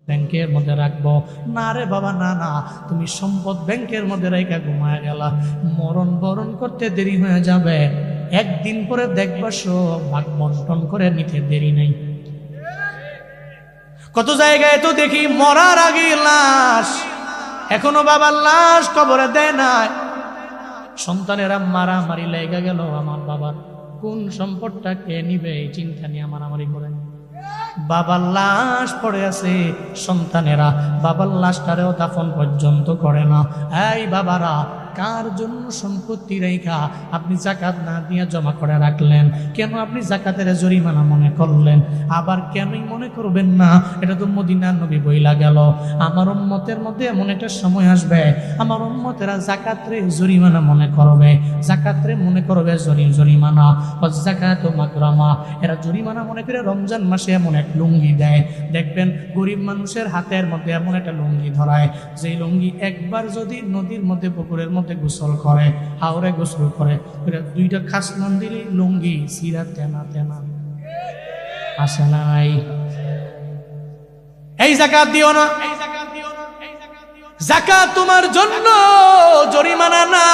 ব্যাংকের মধ্যে রাখবো না রে বাবা, না না, তুমি সম্পদ ব্যাংকের মধ্যে রেখে ঘুমায় গেলা, মরণ বরণ করতে দেরি হয়ে যাবে, একদিন পরে দেখবা সব ভাগ বন্টন করে নিতে দেরি নেই। কত জায়গায় তো দেখি মরার আগে লাশ, এখনো বাবার লাশ কবরে দেয় নাই, সন্তানেরা মারামারি লেগে গেল আমার বাবার কোন সম্পদটা কে নিবে এই চিন্তা নিয়ে মারামারি করে। বাবার লাশ পড়ে আছে, সন্তানেরা বাবার লাশটারেও দাফন পর্যন্ত করে না। এই বাবারা, কার জন্য সম্পত্তি রেখা আপনি যাকাত না দিয়ে জমা করে রাখলেন? কেন আপনি যাকাতের জরিমানা মনে করলেন? আবার কেনই মনে করবেন না? এটা তো মদিনার নবী বইলা গেল, আমার উম্মতের মধ্যে এমন একটা সময় আসবে, আমার উম্মতেরা যাকাতরে জরিমানা মনে করবে, যাকাতরে মনে করবে জরিমানা, যাকাত মাকরামা। এরা জরিমানা মনে করে রমজান মাসে এমন এক লুঙ্গি দেয়, দেখবেন গরিব মানুষের হাতের মধ্যে এমন একটা লুঙ্গি ধরায়, যে লুঙ্গি একবার যদি নদীর মধ্যে পুকুরের মধ্যে গোসল করে, হাওরে গোসল করে, দুইটা খাসলান দিলে লুঙ্গি সিরা তেনা তেনা আসে নাই। এই যাকাত দিও না, যাকাত তোমার জন্য জরিমানা না,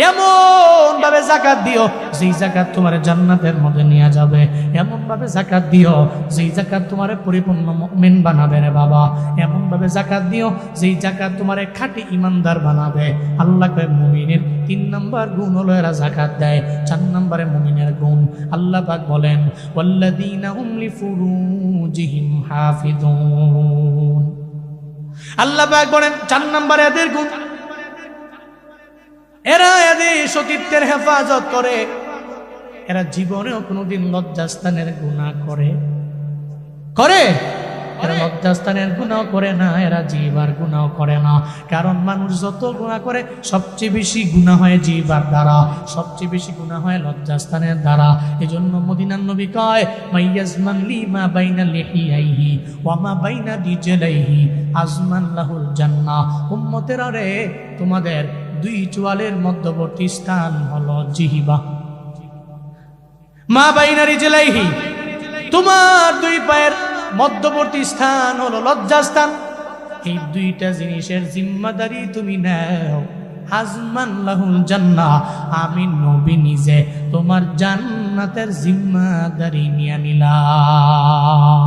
এমন ভাবে যাকাত দিও যেই যাকাত তোমার জান্নাতের মধ্যে নিয়ে যাবে, এমন ভাবে যাকাত দিও যেই যাকাত তোমার পরিপূর্ণ মুমিন বানাবে রে বাবা, এমন ভাবে যাকাত দিও যেই যাকাত তোমার খাঁটি ইমানদার বানাবে। আল্লাহ কয় মুমিনের 3 নাম্বার গুণ হলো এরা যাকাত দেয়, 4 নম্বরে মুমিনের গুণ। আল্লাহ পাক বলেন ওয়াল্লাযীনা হুম লিফুরুজিহিম হাফিজুন। আল্লাহ পাক বলেন 4 নম্বরে এদের গুণ, এরা এদের সতীত্বের হেফাজত করে, এরা জীবনেও কোনোদিন লজ্জাস্থানের গুনাহ করে? এরা লজ্জাস্থানের গুনাহ করে না, এরা জিহ্বার গুনাহ করে না। কারণ মানুষ যত গুনাহ করে সবচেয়ে বেশি গুনাহ হয় জিহ্বার দ্বারা, সবচেয়ে বেশি গুনাহ হয় লজ্জাস্থানের দ্বারা। এজন্য মদিনার নবী কয় মাইয়াজমান লিমা বাইনা লিহিয়াইহি ওয়া মা বাইনা রিজলাইহি আজমান লাহুল জান্নাহ। উম্মতেরা রে, তোমাদের 2 চোয়ালের মধ্যবর্তী স্থান হলো জিহ্বা, মা বাইনা রিজলাইহি, তোমার 2 পায়ের মধ্যবর্তী স্থান হলো লজ্জাস্থান। এই 2টা জিনিসের জিম্মাদারি তুমি নাও, আজমান লাহুল জান্নাহ, আমি নবী নিজে তোমার জান্নাতের জিম্মাদারি নিয়ে নিলাম।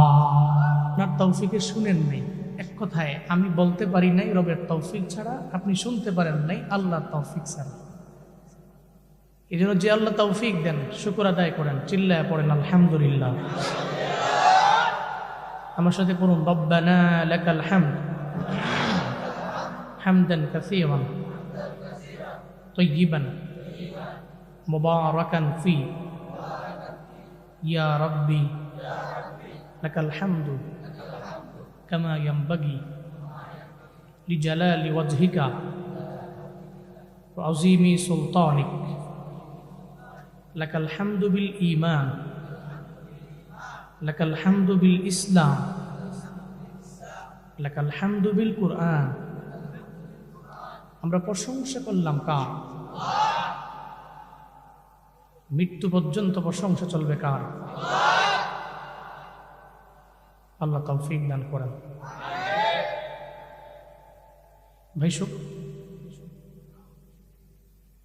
আপনার তৌফিকে শুনেন নাই, এক কথায় আমি বলতে পারি নাই, রবের তৌফিক ছাড়া আপনি শুনতে পারেন নাই, আল্লাহর তৌফিক ছাড়া। এই জন্য যে আল্লাহ তৌফিক দেন শুকর আদায় করেন, চিল্লায় পড়েন আলহামদুলিল্লাহ। আমার সাথে পড়ুন রব্বানা লাকাল হামদ হামদান কাসীরান তাইয়িবান মুবারাকান ফি ইয়া রাব্বি লাকাল হামদু কামা ইয়ানবাগি লিজালালি ওয়াজহিকা ওয়া আযীমি সুলতানিক লাকাল হামদু বিল ঈমান লাকাল হামদু বিল ইসলাম লাকাল হামদু বিল কুরআন। আমরা প্রশংসা করলাম কার? মৃত্যু পর্যন্ত প্রশংসা চলবে কার? আল্লাহ তৌফিক দান করেন। ভাই শুক,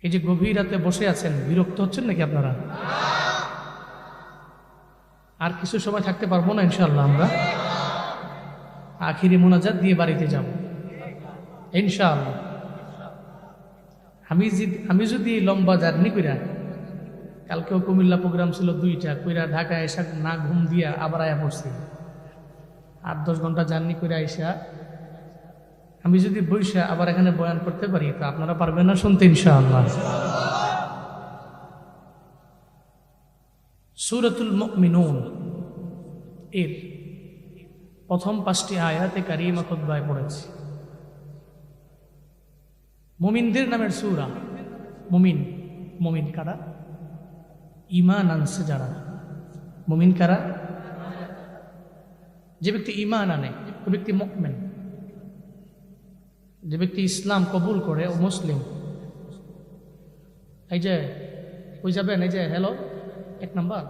এই যে গভীর রাতে বসে আছেন, বিরক্ত হচ্ছেন নাকি আপনারা? আর কিছু সময় থাকতে পারবো না ইনশাআল্লাহ, আমরা আখিরি মোনাজাত দিয়ে বাড়িতে যাব ইনশাআল্লাহ। আমি যদি লম্বা জার্নি কইরা, কালকেও কুমিল্লা প্রোগ্রাম ছিল 2টা, কইরা ঢাকায় এসে না ঘুম দিয়া আবার আয়া পড়ছি, 8-10 ঘন্টা জার্নি করে আইসা আমি যদি বইসা আবার এখানে বয়ান করতে পারি, তো আপনারা পারবেন না শুনতে ইনশাআল্লাহ। সূরাতুল মুমিনুন এর প্রথম 5টি আয়াতে কারিমা খুতবায় পড়েছি। মুমিনদের নামের সূরা। মুমিন কারা? ঈমান আনছে যারা। মুমিন কারা? যে ব্যক্তি ঈমান আনে ওই ব্যক্তি মুমিন। যে ব্যক্তি ইসলাম কবুল করে ও মুসলিম। এই যে ওই যাবেন, এই যে হ্যালো 1 নাম্বার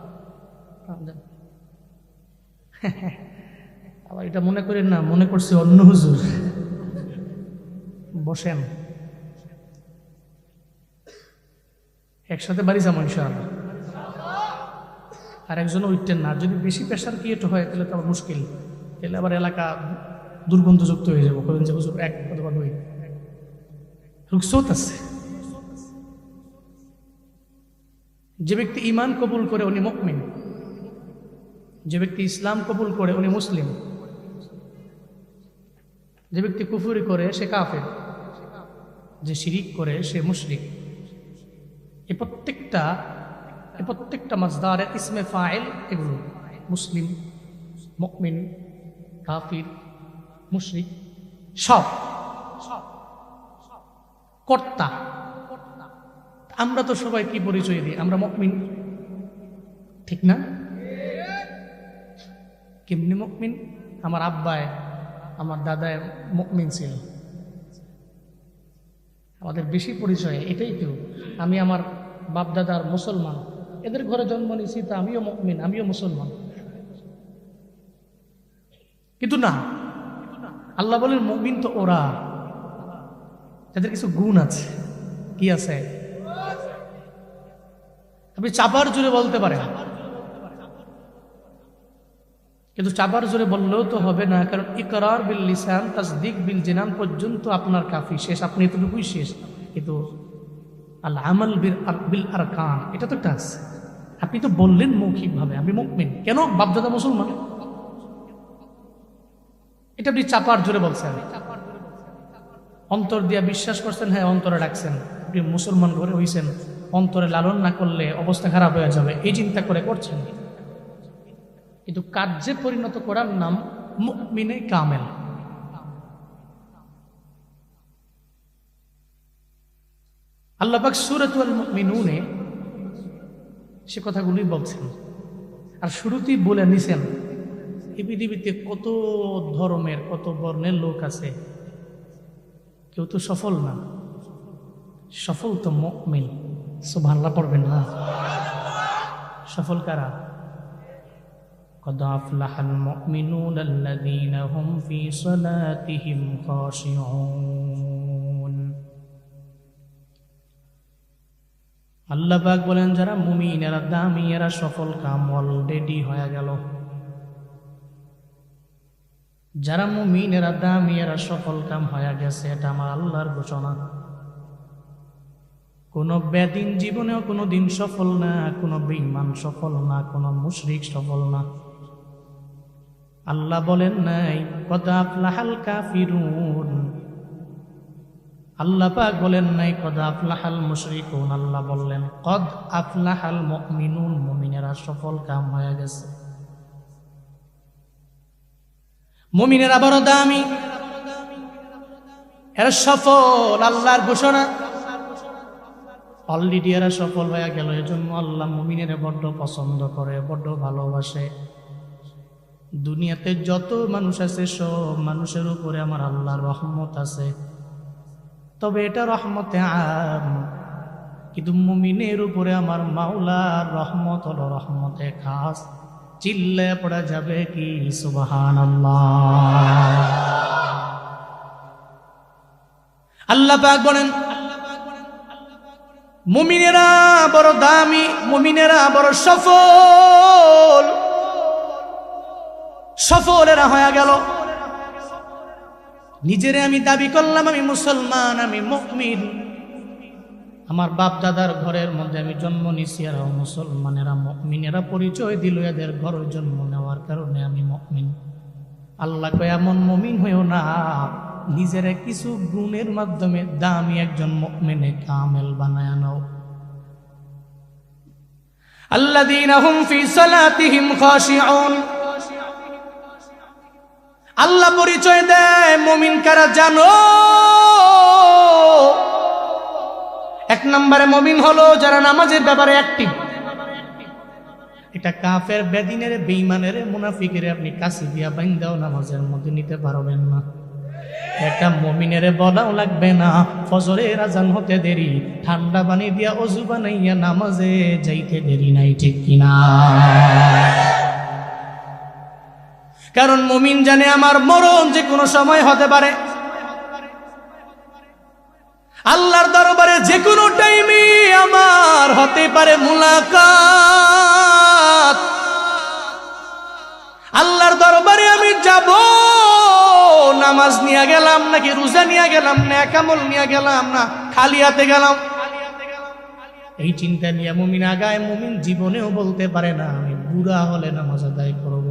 আবার এটা মনে করেন না, মনে করছি অন্য হুজুর। বসেন, একসাথে বাড়ি যাবো ইনশাআল্লাহ। আর একজন উঠতেন না, যদি বেশি প্রেশার ক্রিয়েট হয় তাহলে তো আবার মুশকিল, তাহলে আবার এলাকা দুর্গন্ধযুক্ত হয়ে যাবো। বলেন যে হুজুর এক অথবা দুই রুকসত আছে। যে ব্যক্তি ঈমান কবুল করে উনি মুমিন, যে ব্যক্তি ইসলাম কবুল করে উনি মুসলিম, যে ব্যক্তি কুফরি করে সে কাফের, যে শিরিক করে সে মুশরিক। এই প্রত্যেকটা মাজদারের ইসমে ফাইল এগুলো মুসলিম, মুমিন, কাফির, মুশরিক সব কর্তা। আমরা তো সবাই কি পরিচয় দিই? আমরা মুমিন, ঠিক না? কেমনি মুমিন? আমার আব্বায় আমার দাদায় মুমিন ছিল, আমাদের বেশি পরিচয় এটাই। তো আমি আমার বাপ দাদার মুসলমান, এদের ঘরে জন্ম নিয়েছি, তা আমিও মুমিন, আমিও মুসলমান। কিন্তু না, আল্লাহ বলেন মুমিন তো ওরা যাদের কিছু গুণ আছে। কি আছে? আপনি চাপার জোরে বলতে পারেন, কিন্তু চাপার জোরে বললেও তো হবে না, কারণ ইকরার বিল লিসান তাসদিক বিল জিনান পর্যন্ত আপনার কাফি শেষ, আপনি এতটুকুই শেষ। কিন্তু আল আমাল বিল আরকান এটা তো একটা আছে। আপনি তো বললেন মৌখিকভাবে আমি মুমিন, কেন? বাপদাদা মুসলমান, এটা আপনি চাপার জোরে বলছেন। অন্তর দিয়া বিশ্বাস করছেন, হ্যাঁ অন্তরে রাখছেন, আপনি মুসলমান ঘরে হইছেন, অন্তরে লালন না করলে অবস্থা খারাপ হয়ে যাবে এই চিন্তা করে করছেন। কিন্তু কার্যে পরিণত করার নাম মুমিনে কামেল। আল্লাহ পাক সূরাতুল মুমিনুনে সে কথাগুলি বলছেন, আর শুরুতেই বলে নিছেন এই পৃথিবীতে কত ধর্মের কত বর্ণের লোক আছে, কেউ তো সফল না, সফল তো মুমিন। সুবহানাল্লাহ পড়বেন না? সফল কারা? قد أفلح المؤمنون الذين هم في صلاتهم خاشعون। আল্লাহ পাক বলেন যারা মুমিন এরা দামি, এরা সফল কাম অলরেডি হয়ে গেল। যারা মুমিন এরা দামি, এরা সফল কাম হয়ে গেছে, এটা আমার আল্লাহর ঘোষণা। কোন বেদিন জীবনেও কোনো দিন সফল না, কোন বেঈমান সফল না, কোন মুশরিক সফল না। আল্লাহ বলেন নাই কদ আফলাহাল কাফিরুন, আল্লাহ পাক বলেন নাই কদ আফলাহাল মুশরিকুন, আল্লাহ বললেন কদ আফলাহাল মুমিনুন, মুমিনেরা সফল কাম হয়ে গেছে। মুমিনেরা বড় দামি, এরা সফল, আল্লাহর ঘোষণা। অলরেডি এরা সফল হয়ে গেল, এজন্য আল্লাহ মুমিনেরা বড্ড পছন্দ করে, বড্ড ভালোবাসে। দুনিয়াতে যত মানুষ আছে সব মানুষের উপরে আমার আল্লাহর রহমত আছে, তবে এটা রহমতে আম। কিন্তু মুমিনের উপরে আমার মাওলার রহমত হলো রহমতে খাস। চিল্লায় পড়া যাবে কি সুবহানাল্লাহ? আল্লাহ পাক বলেন মুমিনেরা বড় দামি, মুমিনেরা বড় সফল, সফলেরা হয়ে গেল। নিজেরে আমি দাবি করলাম আমি মুসলমান, আমি মুমিন, আমার বাপ দাদার ঘরের মধ্যে আমি জন্ম নিছি, এরা মুসলমানেরা মুমিনেরা পরিচয় দিল এদের ঘরে জন্ম নেওয়ার কারণে আমি মুমিন। আল্লাহ কয় এমন মুমিন হইও না, নিজেরা কিছু গুণের মাধ্যমে দামি একজন মুমিনে কামেল বানায় নাও। আল্লাযীনা হুম ফি সালাতিহিম খাশিউন, আল্লাহ পরিচয় দেয় মুমিন কারা জানো? এক নম্বরে মুমিন হলো যারা নামাজের ব্যাপারে অ্যাক্টিভ। এটা কাফের, বেদিনের, বেঈমানের, মুনাফিকের আপনি কাছে দিয়া বাইন্দাও নামাজের মধ্যে নিতে পারবেন না। একটা মুমিনের বলাও লাগবে না ফজরের আজান হতে দেরি, ঠান্ডা পানি দিয়া ওযু বানাইয়া নামাজে যাইতে দেরি নাই, ঠিক কিনা? কারণ মুমিন জানে আমার মরণ যে কোনো সময় হতে পারে, আল্লাহর দরবারে যে কোনো টাইমে আমার হতে পারে মুলাকাত। আল্লাহর দরবারে আমি যাব, নামাজ নিয়ে গেলাম নাকি রোজা নিয়ে গেলাম, নেক আমল নিয়ে গেলাম না খালি হাতে গেলাম, এই চিন্তা নিয়ে মুমিন আগায়। মুমিন জীবনেও বলতে পারে না আমি বুড়া হলে নামাজ আদায় করব,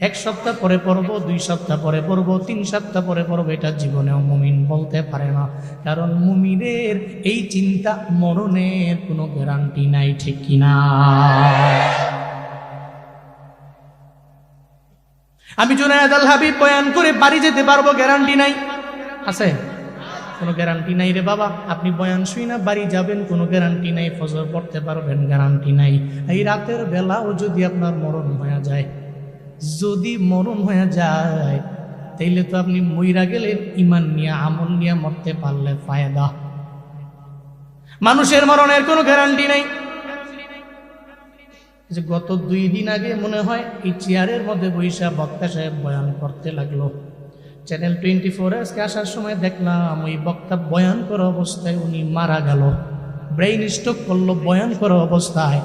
1 সপ্তাহ পরে পড়বো, 2 সপ্তাহ পরে পড়বো, 3 সপ্তাহ পরে পড়বো, এটা জীবনেও মুমিন বলতে পারে না। কারণ মুমিনের এই চিন্তা মরণের কোনো গ্যারান্টি নাই, ঠিক কিনা? আমি জুনায়েদ আল হাবিব বয়ান করে বাড়ি যেতে পারবো, গ্যারান্টি নাই, আছে? কোনো গ্যারান্টি নাই রে বাবা। আপনি বয়ান শুই না বাড়ি যাবেন, কোনো গ্যারান্টি নাই। ফজর পড়তে পারবেন, গ্যারান্টি নাই। এই রাতের বেলাও যদি আপনার মরণ হয়ে যায়, যদি মরণ হয়ে যায়, তাইলে তো আপনি মইরা গেলেন ইমান নিয়ে, আমল নিয়ে মরতে পারলে ফায়দা। মানুষের মরণের কোনো গ্যারান্টি নাই। যে গত 2 দিন আগে মনে হয় এই চেয়ারের মধ্যে বৈশা বক্তা সাহেব বয়ান করতে লাগলো, চ্যানেল 24 আজকে আসার সময় দেখলাম ওই বক্তা বয়ান করা অবস্থায় উনি মারা গেল, ব্রেইন স্ট্রোক করলো বয়ান করা অবস্থায়।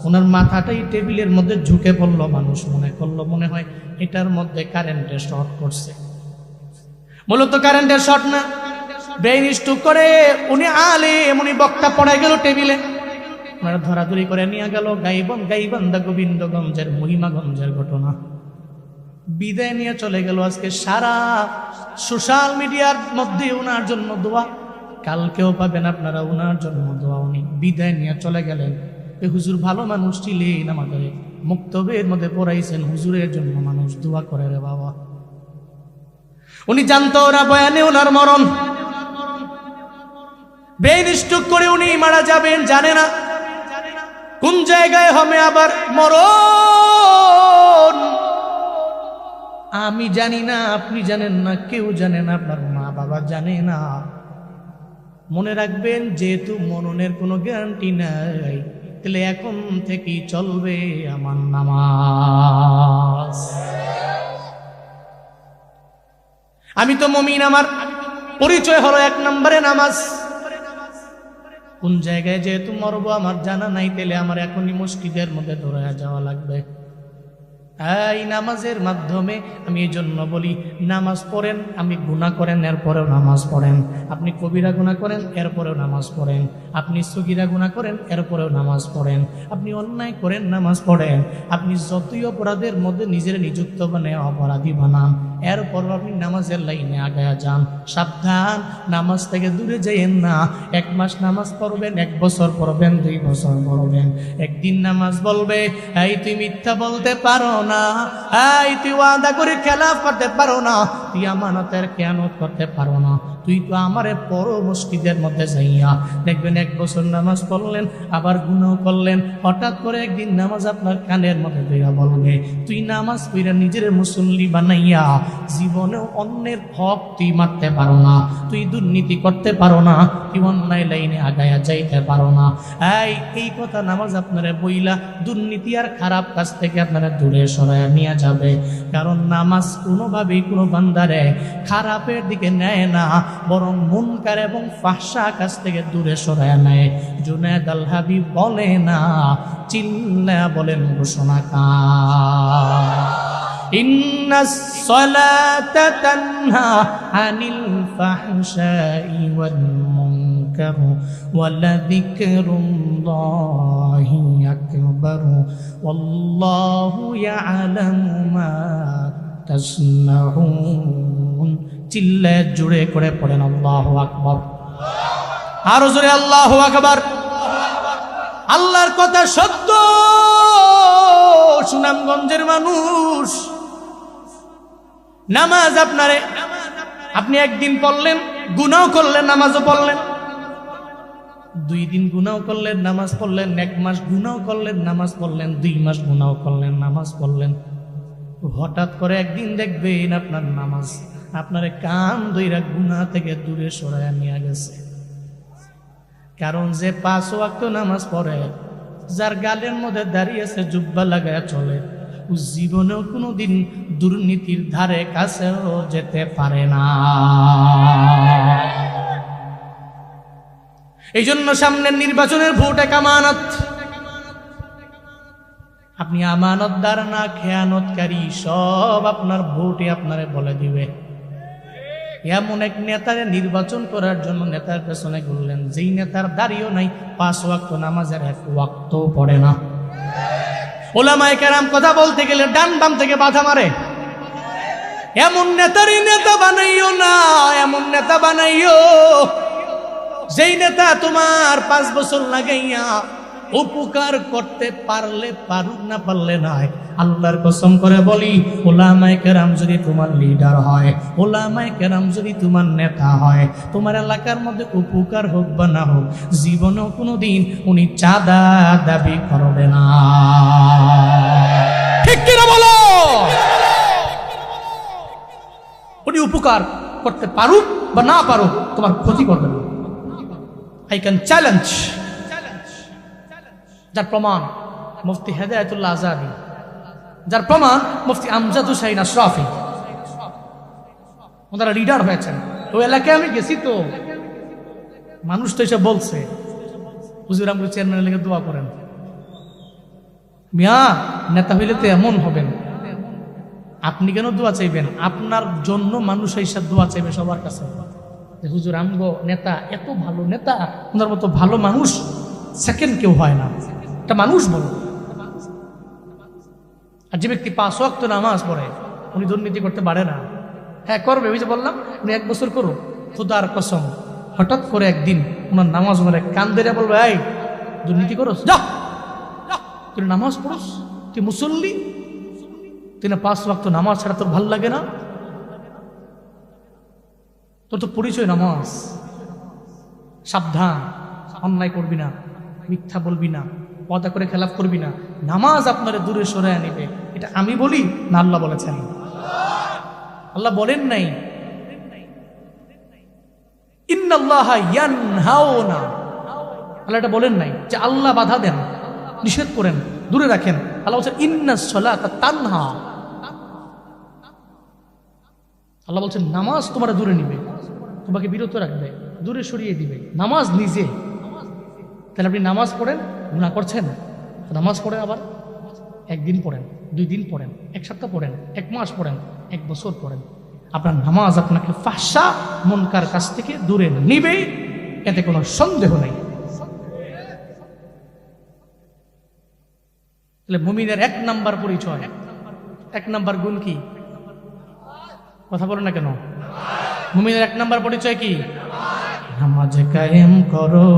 ওনার মাথাটাই টেবিলের মধ্যে ঝুঁকে পড়লো, মানুষ মনে করলো মনে হয় এটার মধ্যে কারেন্টের শর্ট করছে। মূলত কারেন্টের শর্ট না, ব্রেইন স্ট্রোক করে উনি আলেম, উনি বক্তা পড়াই গেল টেবিলে, ওনারা ধরাধরি করে নিয়ে গেল গাইবান্ধা গোবিন্দগঞ্জের মহিমাগঞ্জের ঘটনা। বিদায় নিয়ে চলে গেল। আজকে সারা সোশ্যাল মিডিয়ার মধ্যে ওনার জন্য দোয়া, কালকেও পাবেন আপনারা ওনার জন্য দোয়া। উনি বিদায় নিয়ে চলে গেলেন। হুজুর ভালো মানুষ ছিলেন, আমাদের মুক্তবের মধ্যে পড়াইছেন, হুজুরের জন্য মানুষ দোয়া করে রে বাবা। উনি জানতো ওরা বয়ানে ওনার মরণ, ব্রেইন স্ট্রোক করে উনি মারা যাবেন, জানে না কোন জায়গায় হবে আবার মরণ। আমি জানি না, আপনি জানেন না, কেউ জানে না, আপনার মা বাবা জানে না। মনে রাখবেন, যেহেতু মরণের কোনো গ্যারান্টি নাই, তাহলে এখন থেকেই চলবে আমার নামাজ। আমি তো মুমিন, আমার পরিচয় হলো 1 নম্বরে নামাজ। কোন জায়গায় যেহেতু মরবো আমার জানা নাই, তাহলে আমার এখনই মসজিদের মধ্যে দৌড়ায় যাওয়া লাগবে। এই নামাজের মাধ্যমে আমি এই জন্য বলি, নামাজ পড়েন, আপনি গুনাহ করেন এরপরেও নামাজ পড়েন, আপনি কবিরা গুনাহ করেন এরপরেও নামাজ পড়েন, আপনি সগীরা গুনাহ করেন এরপরেও নামাজ পড়েন, আপনি অন্যায় করেন নামাজ পড়েন, আপনি যতই অপরাধের মধ্যে নিজের নিযুক্ত বানায় অপরাধী বানান, এরপর আপনি নামাজের লাইনে আগায়া যান। সাবধান, নামাজ থেকে দূরে যাইয়েন না। 1 মাস নামাজ পড়বেন, 1 বছর পড়বেন, 2 বছর পড়বেন, একদিন নামাজ বলবে এই তুই মিথ্যা বলতে পারো না, এই তুই ওয়াদা করে খেলাফ করতে পারো না, তুই আমানতের খেয়ানত করতে পারো না, তুই তো আমারে পড়ো মসজিদের মধ্যে যাইয়া। দেখবেন 1 বছর নামাজ পড়লেন, আবার গুনাহ করলেন, হঠাৎ করে একদিন নামাজ আপনার কানের মধ্যে বেরা বলবে তুই নামাজ পড়া নিজের মুসল্লি বানাইয়া জীবনেও অন্যের হক তুই মারতে পারো না, তুই দুর্নীতি করতে পারো না, তুই অন্যায় লাইনে আগায়া যাইতে পারো না। এই কথা নামাজ আপনারা বইলা দুর্নীতি আর খারাপ কাজ থেকে আপনারা দূরে সরাইয়া নিয়ে যাবে। কারণ নামাজ কোনোভাবেই কোনো বান্দারে খারাপের দিকে নেয় না, বরং মুনকার এবং ফাহশা কাজ থেকে দূরে সরাইয়া নেয়। জুনায়েদ আল হাবিব বলে না, চিল্লা বলেন ঘোষণা ইন্নাস সালাতা তানহা আনিল ফাহশাই ওয়াল মুনকার ওয়ালা যিকরুল্লাহি আকবার ওয়াল্লাহু ইয়ালামু মা তাসনাউন। চিল্লা জোরে করে পড়েন আল্লাহু আকবার, আরো জোরে আল্লাহু আকবার। আল্লাহর কথা সত্য। সুনামগঞ্জের মানুষ, নামাজ আপনি একদিন পড়লেন, গুনাহ করলেন, নামাজও পড়লেন, 2 দিন গুনাহ করলেন, নামাজ পড়লেন, 1 মাস গুনাহ করলেন, নামাজ পড়লেন, 2 মাস গুনাহ করলেন, নামাজ পড়লেন। হঠাৎ করে একদিন দেখবেন আপনার নামাজ আপনার কান ধইরা গুনাহ থেকে দূরে সরাইয়া নিয়ে গেছে। কারণ যে 5 ওয়াক্ত নামাজ পড়ে, যার গালের মধ্যে দাঁড়িয়ে আছে, জুব্বা লাগায় চলে, ও জীবনেও কোনোদিন দুর্নীতির ধারে কাছেও যেতে পারে না। এই জন্য সামনের নির্বাচনের ভোট এক আমানত। আপনি আমানতদার না খেয়ানতকারী, সব আপনার ভোটে আপনারে বলে দিবে। এমন এক নেতারে নির্বাচন করার জন্য নেতার পেছনে ঘুরলেন, যেই নেতার দাঁড়িয়েও নাই, 5 ওয়াক্ত নামাজের 1 ওয়াক্তও পড়ে না। ওলামায়ে কেরাম কথা বলতে গেলে ডান বাম থেকে বাধা মারে। এমন নেতারই নেতা বানাইও না, এমন নেতা বানাইও যেই নেতা তোমার 5 বছর লাগাইয়া উপকার করতে পারলে পারুক, না পারলে নাই। আল্লাহর কসম করে বলি, ওলামায়ে কেরাম যদি তোমার লিডার হয়, ওলামায়ে কেরাম যদি তোমার নেতা হয়, তোমার এলাকার মধ্যে উপকার হোক বা না হোক, জীবনেও কোনোদিন উনি চাঁদা দাবি করবে না। ঠিক কিনা বলো? উনি উপকার করতে পারুক বা না পারুক, তোমার ক্ষতি করবে না। I can challenge. যার প্রমাণ মুফতি হেদায়েতুল্লাহ আজাদি, যার প্রমাণ মুফতি আমজাদ হুসাইন আশরাফি, ওনারা লিডার হয়েছেন। ওই এলাকায় আমি গেছি, তো মানুষ তো এসে বলছে, হুজুর আমগো চেয়ারম্যানের লেগে দোয়া করেন। মিয়া, নেতা হইলে তো এমন হবেন, আপনি কেন দোয়া চাইবেন? আপনার জন্য মানুষ এসে দোয়া চাইবে সবার কাছে, হুজুর আমগো নেতা এত ভালো নেতা, ওনার মতো ভালো মানুষ সেকেন্ড কেউ হয় না। এটা মানুষ বলো। আর যে ব্যক্তি 5 ওয়াক্ত নামাজ পড়ে, উনি দুর্নীতি করতে পারে না। হ্যাঁ করবে, ওই যে বললাম, উনি 1 বছর করুক, খোদার কসম হঠাৎ করে একদিন ওনার নামাজ ওনারে কান ধরে বলবে, এই দুর্নীতি করস, যা তুই নামাজ পড়স, তুই মুসল্লি, তুই না 5 ওয়াক্ত নামাজ ছাড়া তোর ভাল লাগে না? তোর তো পরিচয় নামাজ। সাবধান, অন্যায় করবি না, মিথ্যা বলবি না, ওয়াদা করে খেলাফ করবি না। নামাজ আপনারে দূরে সরে আনিবে। এটা আমি বলি না আল্লাহ বলেছেন? আল্লাহ বলেন নাই ইন্নাল্লাহা ইয়ানহাউনা? আল্লাহ এটা বলেন নাই যে আল্লাহ বাধা দেন, নিষেধ করেন, দূরে রাখেন। আল্লাহ বলছেন ইন্নাস সালাতা তানহা। আল্লাহ বলছেন নামাজ তোমার দূরে নিবে, তোমাকে বিরত রাখবে, দূরে সরিয়ে দিবে। নামাজ নিজে। তাহলে আপনি নামাজ পড়েন, গুনাহ করছেন, নামাজ পড়ে আবার 1 দিন পড়েন, 2 দিন পড়েন, 1 সপ্তাহ পড়েন, 1 মাস পড়েন, 1 বছর পড়েন, আপনার নামাজ আপনাকে ফাহশা মুনকার কাছ থেকে দূরে নিবে, এতে কোনো সন্দেহ নেই। তাহলে মুমিনের 1 নাম্বার পরিচয়, 1 নাম্বার গুণ কি? কথা বলো না কেন? মুমিনের 1 নাম্বার পরিচয় কি? নামাজ কায়েম করো,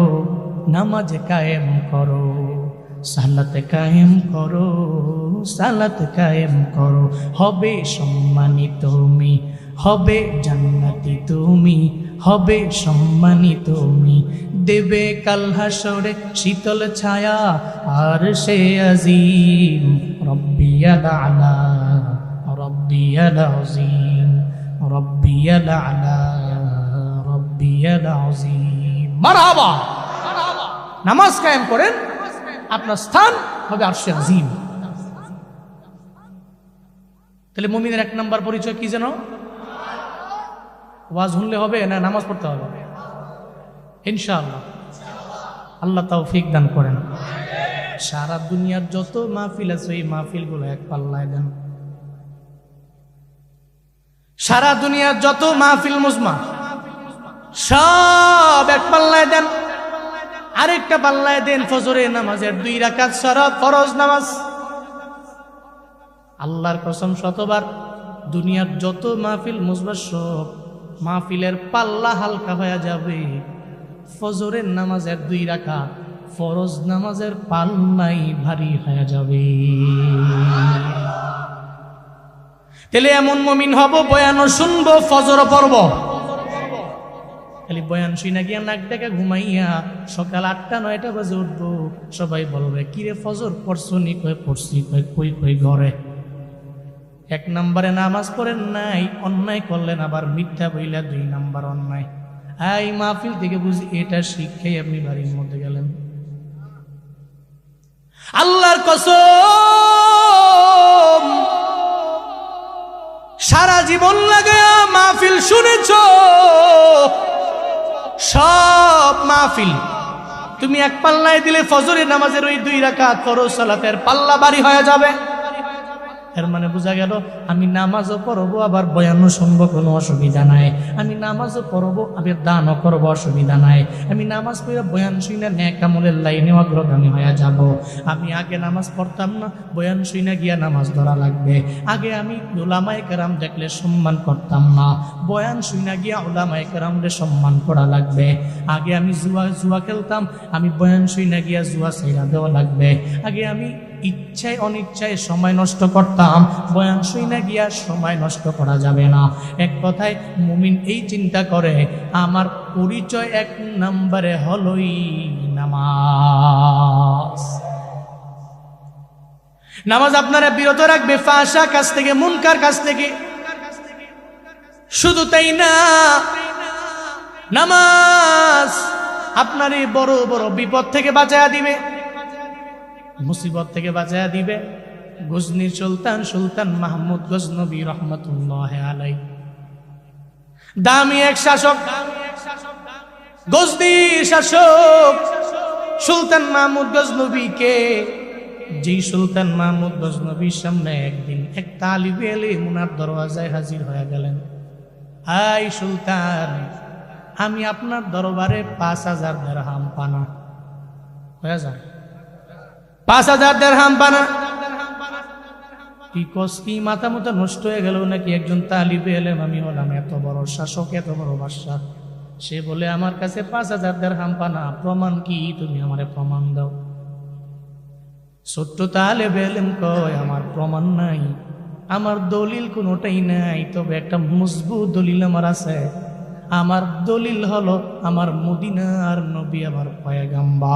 নামাজ কায়েম করো, সালাত কায়েম করো, সালাত কায়েম করো, হবে সম্মানিত তুমি, হবে জান্নাতি তুমি, হবে সম্মানিত তুমি, দেবে কাল হাসরে শীতল ছায়া আর সে আজিম। রব্বিয়াল আলা, রব্বিয়াল আযীম, রব্বিয়াল আলা, রব্বিয়াল আযীম। মারহাবা। নামাজ কায়েম করেন, আপনার স্থান হবে আরশে আজিম। তাহলে মুমিনের 1 নাম্বার পরিচয় কি জানো? ওয়াজ শুনলে হবে না নামাজ পড়তে হবে? ইনশাআল্লাহ। আল্লাহ তৌফিক দান করেন। সারা দুনিয়ার যত মাহফিল আছে, এই মাহফিলগুলো এক পাল্লায় দেন। সারা দুনিয়ার যত মাহফিল মুজমা সব এক পাল্লায় দেন। আরেকটা পাল্লায় দেন ফজরের নামাজের 2 রাকাত শরত ফরজ নামাজ। আল্লাহর কসম শতবার, দুনিয়ার যত মাহফিল মুজমা সব মাহফিলের পাল্লা হালকা হয়ে যাবে ফজরের নামাজের 2 রাকাত ফরজ নামাজের পাল্লাই ভারী হয়ে যাবে। তাহলে এমন মুমিন হব, বয়ানও শুনবো, ফজরও পড়ব। খালি বয়ান শুই না গিয়া নাক ডেকে ঘুমাইয়া সকাল 8টা-9টা বাজে উঠবো, সবাই বলবে কিরে ফজর পড়ছো নি? কই পড়ছি। কই কই ঘরে। 1 নম্বরে নামাজ পড়েন নাই, অন্যায় করলেন, আবার মিথ্যা বইলা 2 নাম্বার অন্যায়। এই মাহফিল থেকে বুঝি এটা শিক্ষাই আপনি বাড়ির মধ্যে গেলেন। আল্লাহর কসম সারা জীবন লাগায়া মাহফিল শুনেছো, সব মাহফিল তুমি এক পাল্লায় দিলে ফজরের নামাজের ওই 2 রাকাত ফরজ সালাতের পাল্লা বাড়ি হয়ে যাবে। এর মানে বোঝা গেল আমি নামাজও পড়বো আবার বয়ানও শুনবো, কোনো অসুবিধা নাই। আমি নামাজও পড়বো আবার দানও করবো, অসুবিধা নাই। আমি নামাজ পড়ে বয়ান শুনে নেক আমলের লাইনে অগ্রগামী হয়ে যাব। আমি আগে নামাজ পড়তাম না, বয়ান শুনে গিয়া নামাজ ধরা লাগবে। আগে আমি উলামায়ে কেরাম দেখলে সম্মান করতাম না, বয়ান শুনে গিয়া উলামায়ে কেরামদের সম্মান করা লাগবে। আগে আমি জুয়া খেলতাম, আমি বয়ান শুনে গিয়া জুয়া ছেড়ে দেওয়া লাগবে। আগে আমি ইচ্ছায় অনিচ্ছায় সময় নষ্ট করতাম, বয়ান শুনে গিয়া সময় নষ্ট করা যাবে না। এক কথায় মুমিন এই চিন্তা করে আমার পরিচয় 1 নম্বরে হলোই নামাজ। নামাজ আপনারা বিরত রাখবে ফাহশা কাজ থেকে, মুনকার কাজ থেকে। শুধু তাই না, নামাজ আপনার এই বড় বড় বিপদ থেকে বাঁচায়া দিবে, মুসিবত থেকে বাঁচায়া দিবে। গজনির সুলতান মাহমুদ গজনবী রহমতুল্লাহ আলাইহি, দামি এক শাসক, গজনির শাসক সুলতান মাহমুদ গজনবীকে, যেই সুলতান মাহমুদ গজনবীর সামনে একদিন এক তালিবে ইলম উনার দরওয়াজায় হাজির হয়ে গেলেন। হাই সুলতান, আমি আপনার দরবারে 5000 দিরহাম পানা হয়ে যায়, 5000 দিরহাম পানা। কি কষ্টি মাথা মতো নষ্ট হয়ে গেল নাকি? একজন তালিবে ইলম, আমি হলাম এত বড় শাসক, এত বড় বাদশা, সে বলে আমার কাছে 5000 দিরহাম পানা, প্রমাণ কি? তুমি আমারে প্রমাণ দাও। ছোট্ট তালিবে ইলম কয় আমার প্রমাণ নাই, আমার দলিল কোনোটাই নাই, তবে একটা মজবুত দলিল আমার আছে। আমার দলিল হলো আমার মদিনার নবী, আমার পয়গম্বর।